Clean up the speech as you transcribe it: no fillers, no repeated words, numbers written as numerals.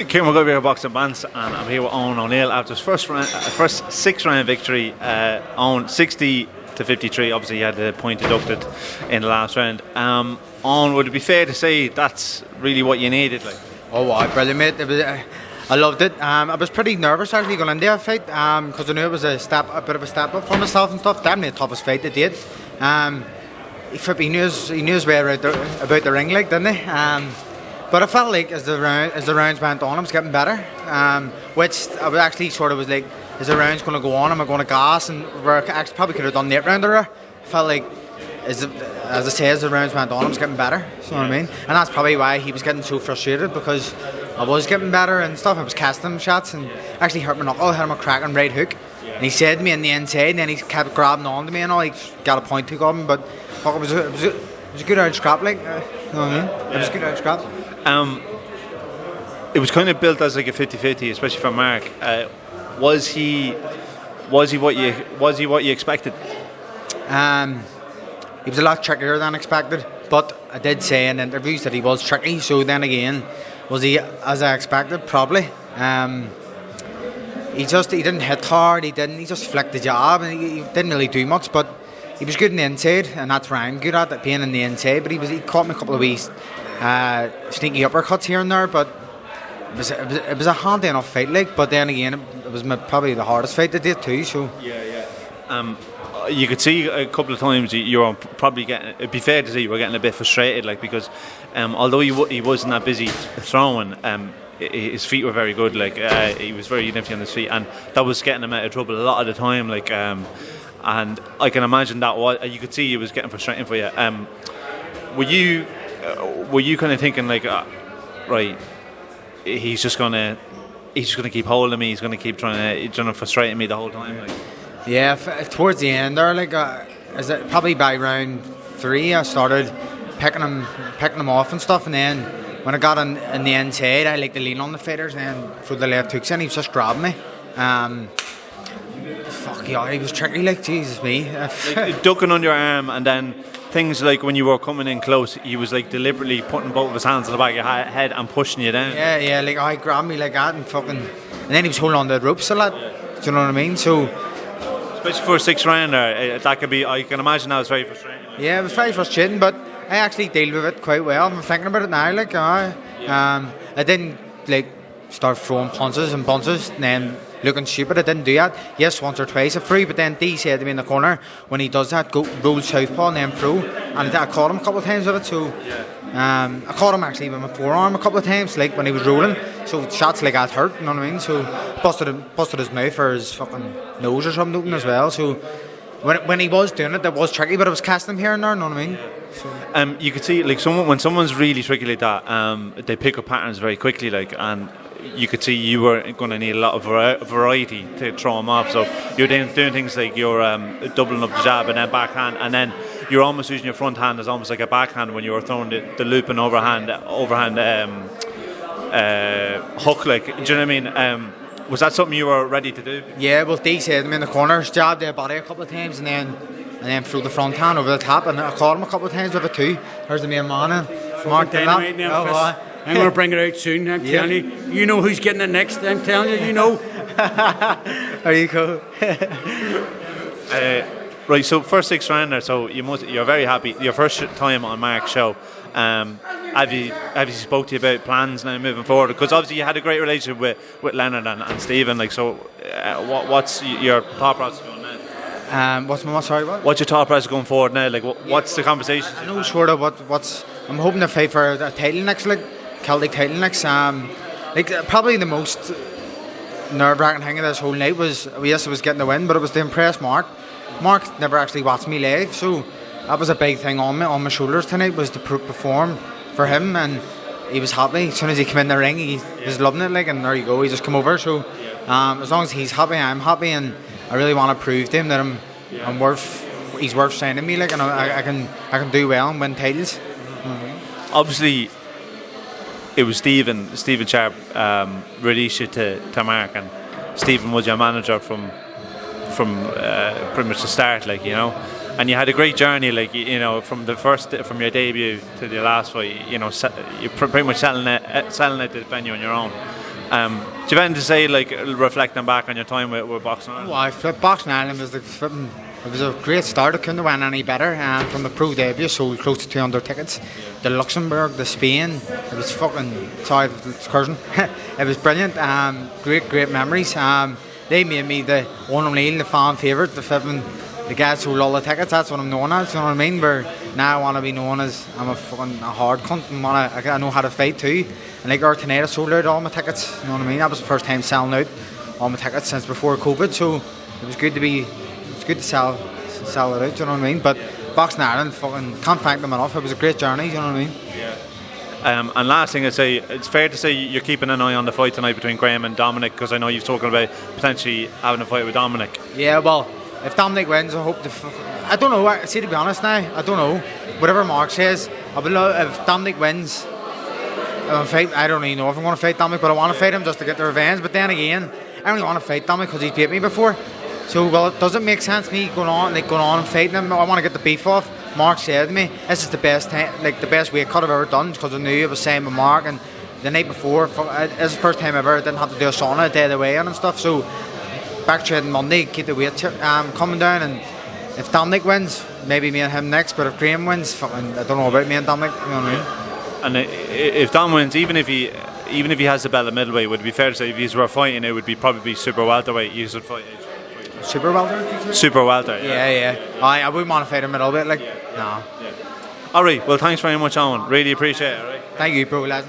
Kieran McGovey here, boxing Bants, and I'm here with Owen Oneill after his first 6-round victory. Owen 60 to 53. Obviously, he had the point deducted in the last round. Owen, would it be fair to say that's really what you needed? Like, oh, wow, brilliant, mate! I loved it. I was pretty nervous actually going into that fight because I knew it was a bit of a step up for myself and stuff. Definitely the toughest fight I did. He knew his way about the ring, like, didn't he? But I felt like as the rounds went on, I was getting better. Which I was actually sort of was like, is the rounds going to go on? Am I going to gas? And where I actually probably could have done the 8 rounder. I felt like, as I say, as the rounds went on, I was getting better. You know what I mean? And that's probably why he was getting so frustrated, because I was getting better and stuff. I was casting him shots and actually hurt my knuckle, hit him a cracking right hook. And he said to me on the inside, and then he kept grabbing on to me and all. He got a point took of him, but fuck, it was a good old scrap, like. You know what I mean? It was a good old scrap. It was kind of built as like a 50-50, especially for Mark. Was he what you expected? He was a lot trickier than expected, but I did say in interviews that he was tricky. So then again, was he as I expected? Probably. He didn't hit hard. He just flicked the jab, and he didn't really do much. But he was good in the inside, and that's where I'm good at being in the inside. But he caught me a couple of wee sneaky uppercuts here and there. But it was a handy enough fight, like. But then again, it was probably the hardest fight I did too. So yeah. You could see a couple of times you were probably getting. It'd be fair to say you were getting a bit frustrated, like, because although he wasn't that busy throwing, his feet were very good. Like, he was very nifty on his feet, and that was getting him out of trouble a lot of the time. Like, and I can imagine that you could see he was getting frustrating for you. Were you kind of thinking like, right, he's just gonna keep holding me. He's gonna keep trying to frustrate me the whole time. Like. Yeah, towards the end there, like, probably by round 3, I started picking him off and stuff, and then when I got in the inside, I like to lean on the fighters and then throw the left hooks in. He was just grabbing me. Fuck yeah, he was tricky, like, Jesus me. Like, ducking on your arm, and then things like when you were coming in close, he was like deliberately putting both of his hands on the back of your head and pushing you down. Yeah, like, he grabbed me like that and then he was holding on to the ropes a lot. Do you know what I mean? So. Especially for a 6-rounder, that could be. I can imagine that was very frustrating. Yeah, it was very frustrating, but I actually dealt with it quite well. I'm thinking about it now, like, I didn't like start throwing punches and bunches and then looking stupid. I didn't do that. Yes, once or twice I threw, but then D said to me in the corner, when he does that, go roll southpaw and then throw. And I caught him a couple of times with it. So I caught him actually with my forearm a couple of times, like when he was rolling. So shots like that hurt, you know what I mean? So busted his mouth or his fucking nose or something open as well. So when he was doing it, that was tricky, but I was casting him here and there, you know what I mean? So. You could see, like, when someone's really tricky like that, they pick up patterns very quickly, like, and you could see you were going to need a lot of variety to throw him off. So you're doing things like you're doubling up the jab and then backhand, and then you're almost using your front hand as almost like a backhand when you were throwing the loop and overhand hook, like, do you know what I mean? Was that something you were ready to do? Yeah, well, D said to me in the corner, jabbed their body a couple of times and then threw the front hand over the top, and I caught him a couple of times with it too. There's the main man in. Mark Dynamite now, I'm going to bring it out soon, I'm telling you. You know who's getting it next, I'm telling you, you know. Are you cool? Right, so first 6-rounder, so you're very happy. Your first time on Mark's show. Have you spoke to you about plans now moving forward? Because obviously you had a great relationship with Leonard and Stephen. Like, so what's your thought process going now? What's your thought process going forward now? Like, what's the conversation? I know sort of what's. I'm hoping to fight for a title next, like Celtic title next. Probably the most nerve-wracking thing of this whole night was, yes, it was getting the win, but it was to impress Mark. Mark never actually watched me live, so that was a big thing on my shoulders tonight, was to perform for him, and he was happy. As soon as he came in the ring, he was loving it, like, and there you go, he just come over. So as long as he's happy, I'm happy, and I really want to prove to him that he's worth signing me, like, and I can do well and win titles. Obviously, it was Stephen Sharp released you to Mark, and Stephen was your manager from pretty much the start, like, you know, and you had a great journey, like, you know, from your debut to the last fight, you know, you're pretty much selling out the venue on your own. Do you have anything to say, like reflecting back on your time with Boxing Ireland? Well, Boxing Ireland was it was a great start. It couldn't have went any better. From the pro debut, sold close to 200 tickets. The Luxembourg, the Spain, it was fucking, sorry for the excursion. It was brilliant. Great memories. They made me the Oneill, the fan favourite, the guy who sold all the tickets. That's what I'm known as. You know what I mean? Where now I want to be known as I'm a hard cunt and I know how to fight too. And like our Teneda sold out all my tickets. You know what I mean? That was the first time selling out all my tickets since before COVID. So it was good to sell it out. You know what I mean? But Boxing Ireland, fucking can't thank them enough. It was a great journey. You know what I mean? Yeah. And last thing I'd say, it's fair to say you're keeping an eye on the fight tonight between Graham and Dominic, because I know you've spoken about potentially having a fight with Dominic. Yeah, well, if Dominic wins, I hope I don't know. See, to be honest now, I don't know. Whatever Mark says, I would love if Dominic wins. I don't even know if I'm going to fight Dominic, but I want to fight him just to get the revenge. But then again, I only want to fight Dominic because he's beat me before. So, well, it doesn't make sense me going on and fighting him. I want to get the beef off. Mark said to me, this is the best the best weight cut I've ever done, because I knew it was same with Mark. And the night before, it's the first time ever I didn't have to do a sauna a day of the way and stuff. So, back training Monday, keep the weight coming down. And if Dominic wins, maybe me and him next. But if Graham wins, fucking, I don't know about me and Dominic. You know what I mean? And if Dom wins, even if he has the belt at middleweight, would it be fair to say if he were fighting, it would probably be super welterweight. You would fight. Super welter? Super welter. Yeah. I wouldn't want to fight him at all bit. No. All right. Well, thanks very much, Owen. Really appreciate it. All right. Thank you, bro, lad.